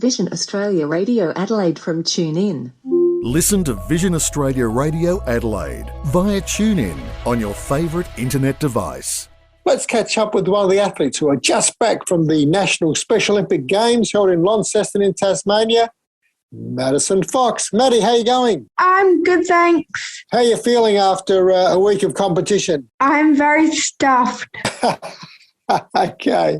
Vision Australia Radio Adelaide from TuneIn. Listen to Vision Australia Radio Adelaide via TuneIn on your favourite internet device. Let's catch up with one of the athletes who are just back from the National Special Olympic Games held in Launceston in Tasmania. Madison Fox. Maddie, how you going? I'm good, thanks. How are you feeling after a week of competition? I'm very stuffed. Okay.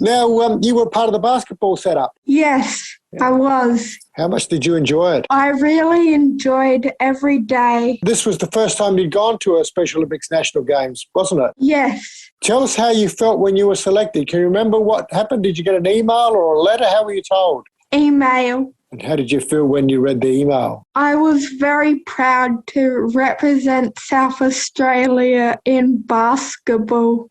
Now, you were part of the basketball setup. Yes, I was. How much did you enjoy it? I really enjoyed every day. This was the first time you'd gone to a Special Olympics National Games, wasn't it? Yes. Tell us how you felt when you were selected. Can you remember what happened? Did you get an email or a letter? How were you told? Email. And how did you feel when you read the email? I was very proud to represent South Australia in basketball.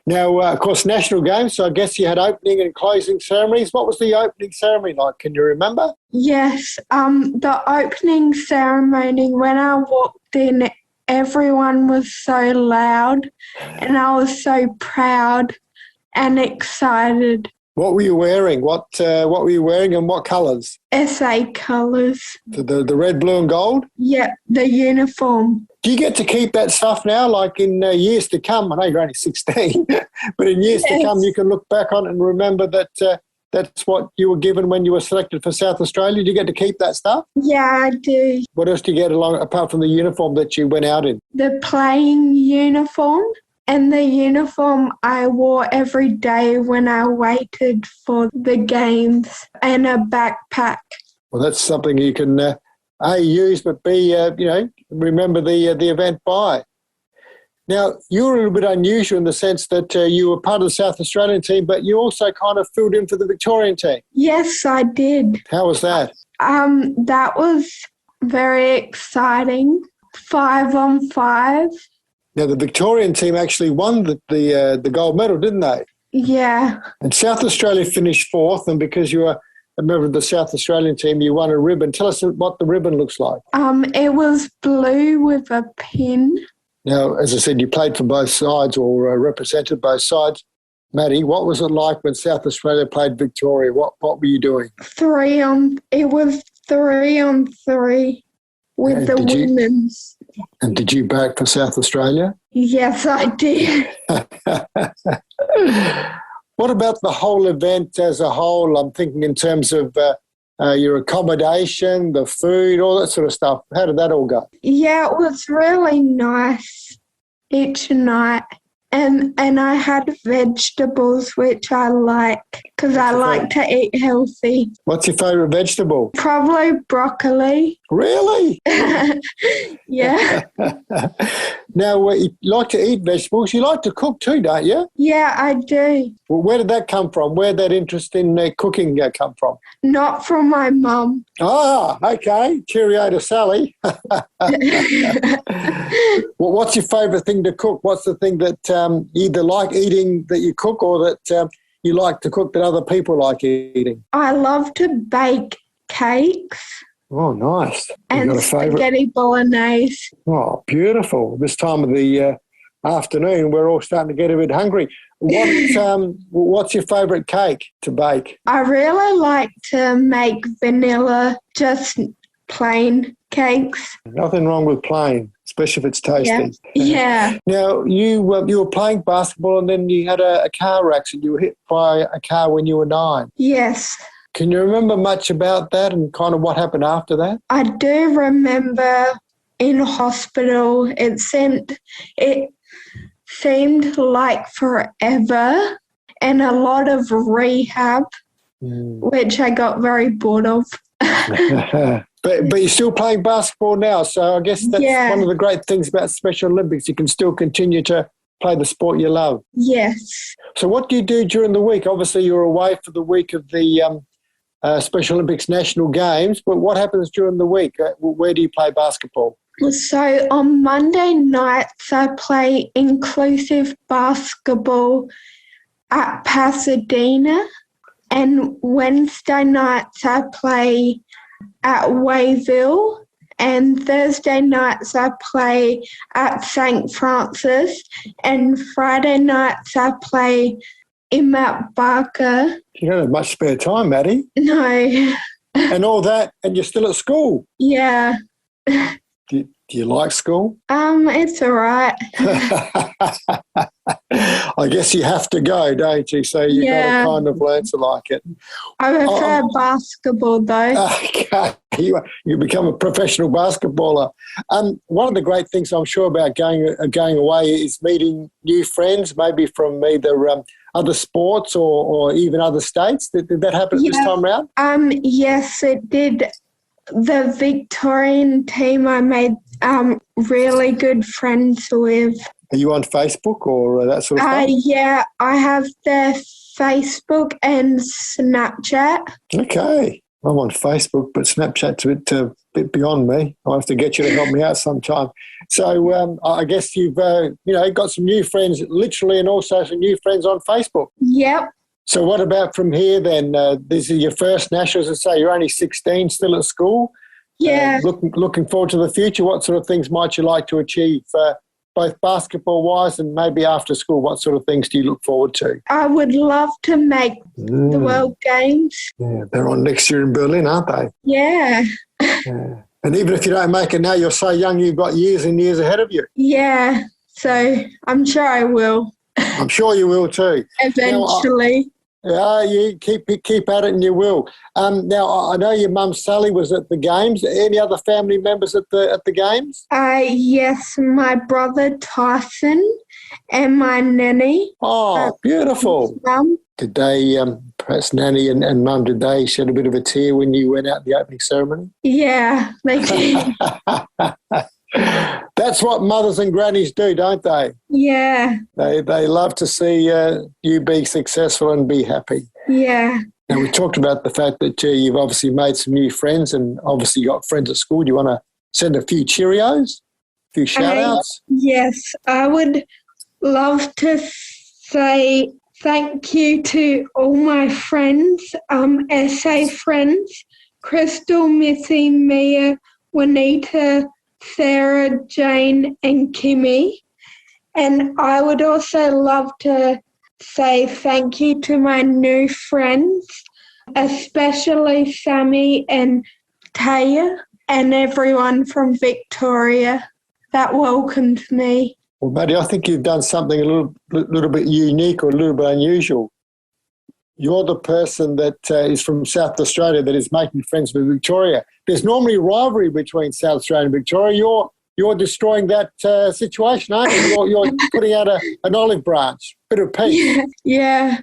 Now, of course, National Games, so I guess you had opening and closing ceremonies. What was the opening ceremony like? Can you remember? Yes, the opening ceremony, when I walked in, everyone was so loud and I was so proud and excited. What were you wearing? What were you wearing and what colours? SA colours. The red, blue and gold? Yep, the uniform. Do you get to keep that stuff now, like in years to come? I know you're only 16, but in years to come you can look back on it and remember that that's what you were given when you were selected for South Australia. Do you get to keep that stuff? Yeah, I do. What else do you get along apart from the uniform that you went out in? The playing uniform. And the uniform I wore every day when I waited for the games, and a backpack. Well, that's something you can A, use, but B, remember the event by. Now, you were a little bit unusual in the sense that you were part of the South Australian team, but you also kind of filled in for the Victorian team. Yes, I did. How was that? That was very exciting. 5-on-5. Now, the Victorian team actually won the gold medal, didn't they? Yeah. And South Australia finished fourth, and because you were a member of the South Australian team, you won a ribbon. Tell us what the ribbon looks like. It was blue with a pin. Now, as I said, you played for both sides or represented both sides. Maddie, what was it like when South Australia played Victoria? What were you doing? It was 3-on-3 with the women's. And did you back for South Australia? Yes, I did. What about the whole event as a whole? I'm thinking in terms of your accommodation, the food, all that sort of stuff. How did that all go? Yeah, it was really nice each night. And I had vegetables, which I like, because I like to eat healthy. What's your favourite vegetable? Probably broccoli. Really? Yeah. Now, you like to eat vegetables. You like to cook too, don't you? Yeah, I do. Well, where did that come from? Where did that interest in cooking come from? Not from my mum. Ah, okay. Cheerio to Sally. Well, what's your favourite thing to cook? What's the thing that you either like eating that you cook or that you like to cook that other people like eating? I love to bake cakes. Oh, nice. And spaghetti bolognese. Oh, beautiful. This time of the afternoon, we're all starting to get a bit hungry. What's your favourite cake to bake? I really like to make vanilla, just plain cakes. Nothing wrong with plain, especially if it's tasty. Yeah. Now, you were playing basketball and then you had a car accident. You were hit by a car when you were 9. Yes. Can you remember much about that and kind of what happened after that? I do remember in hospital. It seemed like forever and a lot of rehab, which I got very bored of. But you're still playing basketball now, so I guess that's one of the great things about Special Olympics. You can still continue to play the sport you love. Yes. So what do you do during the week? Obviously, you're away for the week of the Special Olympics National Games, but what happens during the week? Where do you play basketball? So on Monday nights, I play inclusive basketball at Pasadena, and Wednesday nights I play at Wayville, and Thursday nights I play at St. Francis, and Friday nights I play Matt Barker. You don't have much spare time, Maddie. No. And all that, and you're still at school. Yeah. Do you like school? It's all right. I guess you have to go, don't you? So you've got to kind of learn to like it. I prefer basketball, though. Okay. You become a professional basketballer. One of the great things I'm sure about going away is meeting new friends, maybe from either other sports or even other states. Did that happen this time around? Yes, it did. The Victorian team I made really good friends with. Are you on Facebook or that sort of stuff? Yeah, I have their Facebook and Snapchat. Okay. I'm on Facebook, but Snapchat's a bit beyond me. I'll have to get you to help me out sometime. So I guess you've got some new friends literally and also some new friends on Facebook. Yep. So what about from here then? This is your first Nationals, and say you're only 16, still at school. Yeah. Looking forward to the future. What sort of things might you like to achieve, both basketball-wise and maybe after school? What sort of things do you look forward to? I would love to make the World Games. Yeah, they're on next year in Berlin, aren't they? Yeah. Yeah. And even if you don't make it now, you're so young, you've got years and years ahead of you. Yeah. So I'm sure I will. I'm sure you will too. Eventually. Yeah, you keep at it and you will. Now, I know your mum Sally was at the games. Any other family members at the games? Yes, my brother Tyson and my nanny. Oh, beautiful. Mum. Did they, perhaps Nanny and Mum, did they shed a bit of a tear when you went out the opening ceremony? Yeah, they did. That's what mothers and grannies do, don't they? Yeah. They love to see you be successful and be happy. Yeah. Now, we talked about the fact that you've obviously made some new friends and obviously got friends at school. Do you want to send a few Cheerios, a few shout-outs? Yes, I would love to say thank you to all my friends, SA friends, Crystal, Missy, Meyer, Juanita, Sarah, Jane and Kimmy. And I would also love to say thank you to my new friends, especially Sammy and Taya and everyone from Victoria that welcomed me. Well, Maddie, I think you've done something a little bit unique or a little bit unusual. You're the person that is from South Australia that is making friends with Victoria. There's normally rivalry between South Australia and Victoria. You're destroying that situation, aren't you? You're putting out an olive branch, bit of peace. Yeah.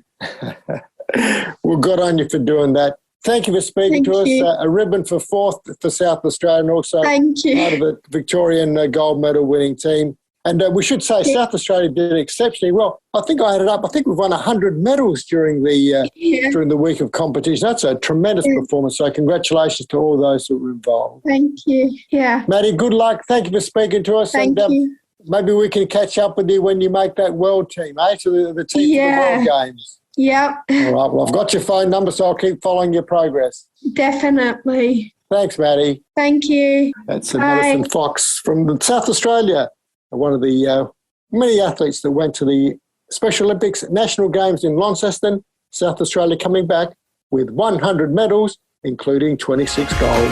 Well, good on you for doing that. Thank you for speaking to us. A ribbon for fourth for South Australia and also part of the Victorian gold medal winning team. And we should say South Australia did exceptionally well. I think I added up. I think we've won 100 medals during the week of competition. That's a tremendous performance. So congratulations to all those who were involved. Thank you. Yeah. Maddie, good luck. Thank you for speaking to us. Thank you. Maybe we can catch up with you when you make that world team, So the team for the World Games. Yep. All right. Well, I've got your phone number, so I'll keep following your progress. Definitely. Thanks, Maddie. Thank you. That's Madison Fox from South Australia. One of the many athletes that went to the Special Olympics National Games in Launceston, South Australia, coming back with 100 medals, including 26 gold.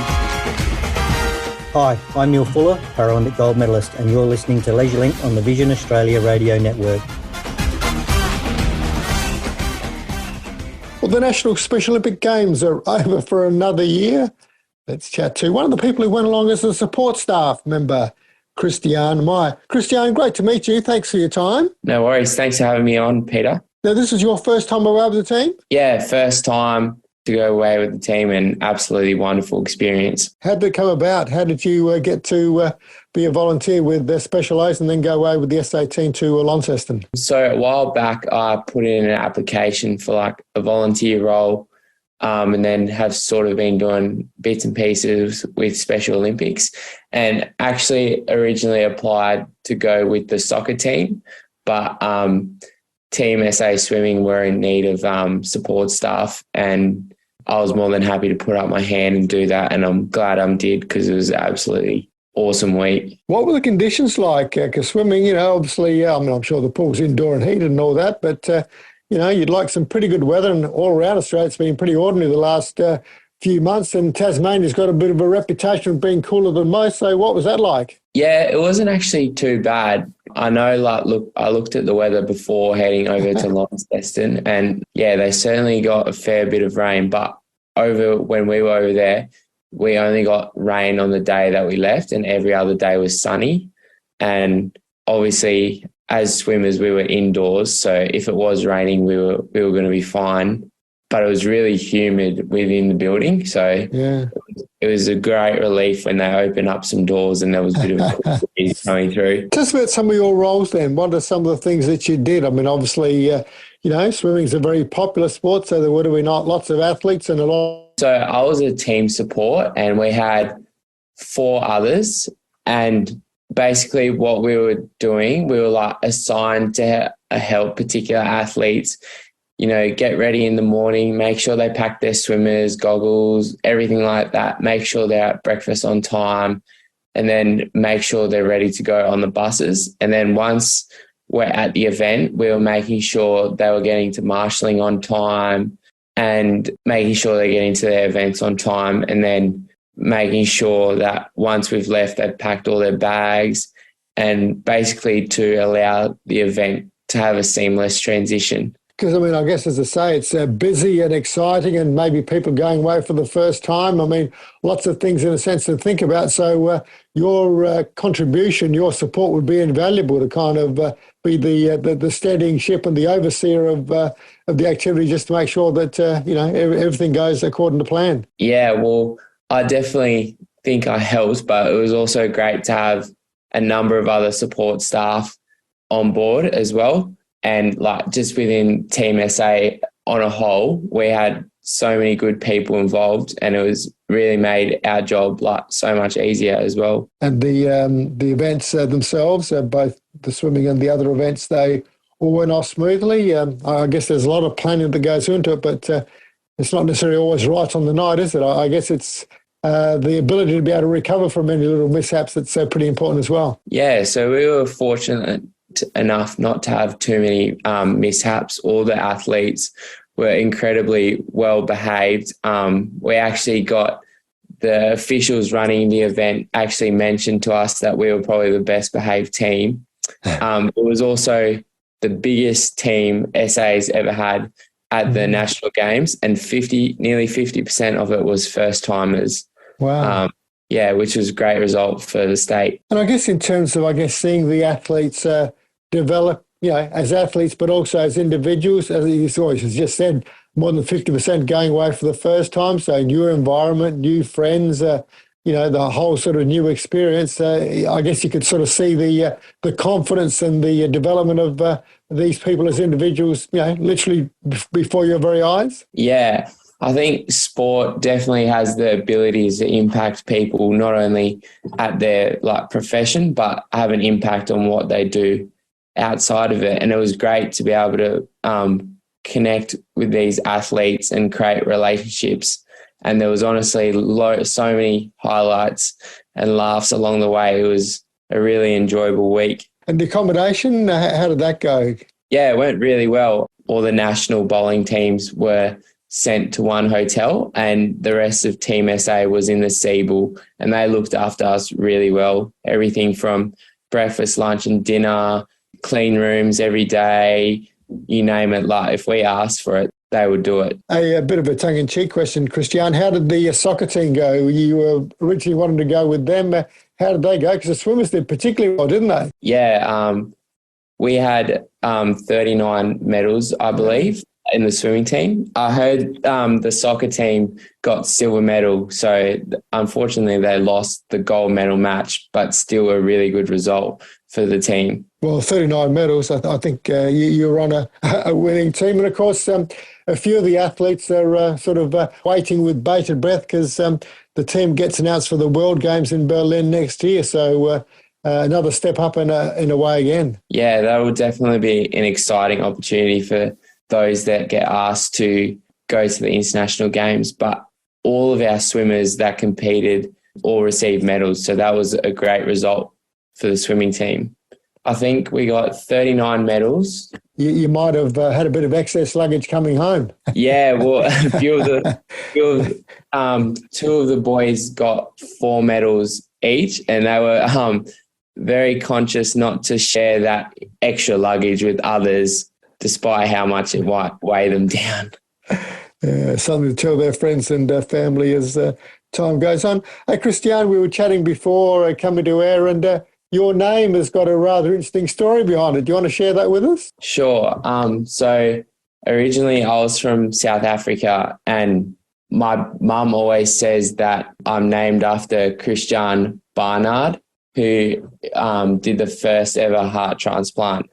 Hi, I'm Neil Fuller, Paralympic gold medalist, and you're listening to LeisureLink on the Vision Australia Radio Network. Well, the National Special Olympic Games are over for another year. Let's chat to one of the people who went along as a support staff member, Christiane Meyer. Christiane, great to meet you. Thanks for your time. No worries. Thanks for having me on, Peter. Now, this is your first time away with the team? Yeah, first time to go away with the team and absolutely wonderful experience. How did it come about? How did you get to be a volunteer with the Special A's and then go away with the SA team to Launceston? So a while back, I put in an application for like a volunteer role and then have sort of been doing bits and pieces with Special Olympics, and actually originally applied to go with the soccer team, but Team SA Swimming were in need of support staff, and I was more than happy to put up my hand and do that, and I'm glad I did because it was an absolutely awesome week. What were the conditions like? Because swimming, obviously, I'm sure the pool's indoor and heated and all that, but you'd like some pretty good weather, and all around Australia it's been pretty ordinary the last few months, and Tasmania's got a bit of a reputation of being cooler than most. So what was that like? Yeah, it wasn't actually too bad. I know, I looked at the weather before heading over to Launceston, and yeah, they certainly got a fair bit of rain, but when we were over there, we only got rain on the day that we left, and every other day was sunny. And obviously, as swimmers, we were indoors, so if it was raining, we were going to be fine. But it was really humid within the building, so yeah, it was a great relief when they opened up some doors and there was a bit of a cool breeze coming through. Tell us about some of your roles then. What are some of the things that you did? I mean, obviously, swimming's a very popular sport, so there would have been lots of athletes and a lot. So I was a team support, and we had 4 others, and basically what we were doing, we were like assigned to help particular athletes, get ready in the morning, make sure they pack their swimmers, goggles, everything like that, make sure they're at breakfast on time, and then make sure they're ready to go on the buses. And then once we're at the event, we were making sure they were getting to marshalling on time and making sure they're getting to their events on time, and then making sure that once we've left, they've packed all their bags, and basically to allow the event to have a seamless transition. Because, I mean, I guess, as I say, it's busy and exciting, and maybe people going away for the first time. I mean, lots of things in a sense to think about. So your contribution, your support would be invaluable to kind of be the steadying ship and the overseer of the activity, just to make sure that, everything goes according to plan. Yeah, well, I definitely think I helped, but it was also great to have a number of other support staff on board as well. And just within Team SA on a whole, we had so many good people involved, and it was really made our job so much easier as well. And the events themselves, both the swimming and the other events, they all went off smoothly. I guess there's a lot of planning that goes into it, but it's not necessarily always right on the night, is it? I guess it's the ability to be able to recover from any little mishaps that's pretty important as well. Yeah, so we were fortunate enough not to have too many mishaps. All the athletes were incredibly well behaved. We actually got the officials running the event actually mentioned to us that we were probably the best behaved team. It was also the biggest team SA's ever had at the national games, and nearly 50% of it was first timers. Wow. Which was a great result for the state. And I guess in terms of, seeing the athletes develop, as athletes, but also as individuals, as you always just said, more than 50% going away for the first time. So new environment, new friends, the whole sort of new experience. I guess you could sort of see the confidence and the development of these people as individuals, literally before your very eyes. Yeah. I think sport definitely has the abilities to impact people, not only at their profession, but have an impact on what they do outside of it. And it was great to be able to connect with these athletes and create relationships. And there was honestly so many highlights and laughs along the way. It was a really enjoyable week. And the accommodation, how did that go? Yeah, it went really well. All the national bowling teams were sent to one hotel, and the rest of Team SA was in the Seabull, and they looked after us really well. Everything from breakfast, lunch and dinner, clean rooms every day, you name it. If we asked for it, they would do it. A bit of a tongue-in-cheek question, Christian. How did the soccer team go? You were originally wanting to go with them. How did they go? Because the swimmers did particularly well, didn't they? Yeah, we had 39 medals, I believe, in the swimming team. I heard the soccer team got silver medal, so unfortunately they lost the gold medal match, but still a really good result for the team. Well, 39 medals, I think you were on a winning team. And, of course, a few of the athletes are sort of waiting with bated breath because the team gets announced for the World Games in Berlin next year. So another step up in a way again. Yeah, that will definitely be an exciting opportunity for those that get asked to go to the international games. But all of our swimmers that competed all received medals. So that was a great result for the swimming team. I think we got 39 medals. You might have had a bit of excess luggage coming home. Yeah, well, two of the boys got 4 medals each, and they were very conscious not to share that extra luggage with others, despite how much it might weigh them down. Something to tell their friends and family as time goes on. Hey, Christian, we were chatting before coming to air, and your name has got a rather interesting story behind it. Do you want to share that with us? Sure. So originally I was from South Africa, and my mum always says that I'm named after Christian Barnard, who did the first ever heart transplant.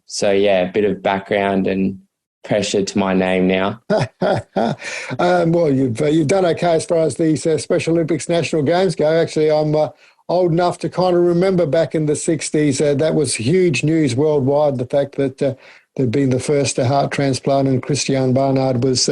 So, yeah, a bit of background and pressure to my name now. Well, you've done okay as far as these Special Olympics national games go. Actually, I'm old enough to kind of remember back in the 60s, that was huge news worldwide, the fact that there'd been the first heart transplant, and Christian Barnard was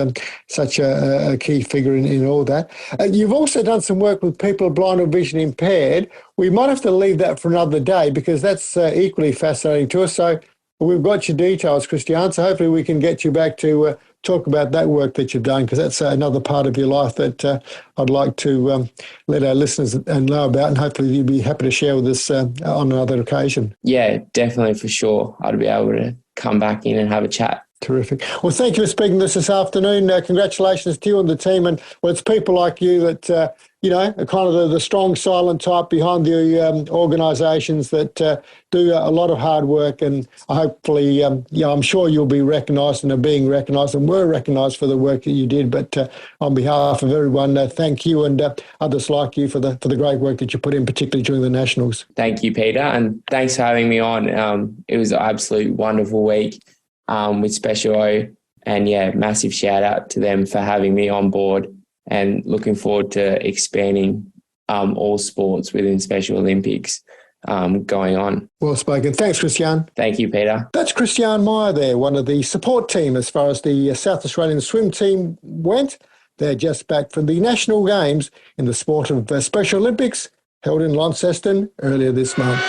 such a key figure in all that. You've also done some work with people blind or vision impaired. We might have to leave that for another day because that's equally fascinating to us. So we've got your details, Christian, so hopefully we can get you back to talk about that work that you've done, because that's another part of your life that I'd like to let our listeners know about, and hopefully you'll be happy to share with us on another occasion. Yeah, definitely, for sure. I'd be able to come back in and have a chat. Terrific. Well, thank you for speaking to us this afternoon. Congratulations to you and the team. And well, it's people like you that, are kind of the strong, silent type behind the organisations that do a lot of hard work. And hopefully, I'm sure you'll be recognised and are being recognised and were recognised for the work that you did. But on behalf of everyone, thank you and others like you for the great work that you put in, particularly during the Nationals. Thank you, Peter. And thanks for having me on. It was an absolute wonderful week with Special O. And, yeah, massive shout out to them for having me on board, and looking forward to expanding all sports within Special Olympics going on. Well spoken. Thanks, Christian. Thank you, Peter. That's Christian Meyer there, one of the support team as far as the South Australian swim team went. They're just back from the National Games in the sport of Special Olympics held in Launceston earlier this month.